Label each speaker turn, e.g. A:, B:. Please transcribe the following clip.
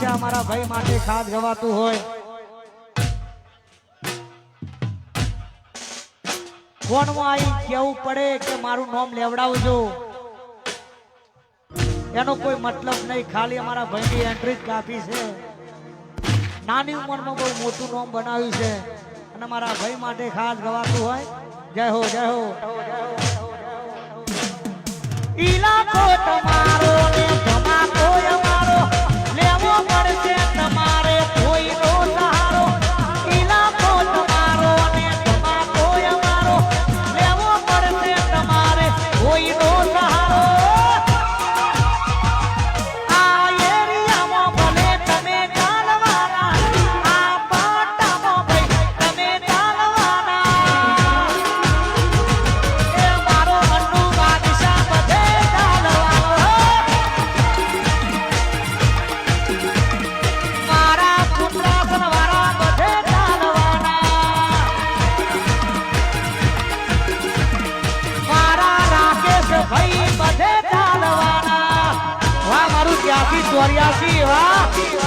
A: છે અમારા ભાઈ માટે ખાસ ગવાતું હોય કોણમાં આવી કેવું પડે કે મારું નામ લેવડાવજો એનો કોઈ મતલબ નહીં ખાલી અમારા ભાઈની એન્ટ્રી જ કાફી છે નાની ઉંમરમાં બહુ મોટું નામ બનાવ્યું છે અને મારા ભાઈ માટે ખાસ ગવાતું હોય જય હો જય હો ઈલાકો તમારો ને ધમાકો અમારો લેવો પડશે તમારે કોઈનો સહારો ઈલાકો તમારો ને ધમાકો અમારો લેવો પડશે તમારે કોઈનો સહારો આ એરિયામાં ભલે તમે ચાલવાના આ પાટામાં ભાઈ તમે ચાલવાના એ મારો મન્નુ બાદશાહ બધે ચાલવાનો મારા પુત્રા સનવારા બધે ચાલવાના મારા રાકેશ ભાઈ બધે ચાલવાના વાહ મારું 83 84 વાહ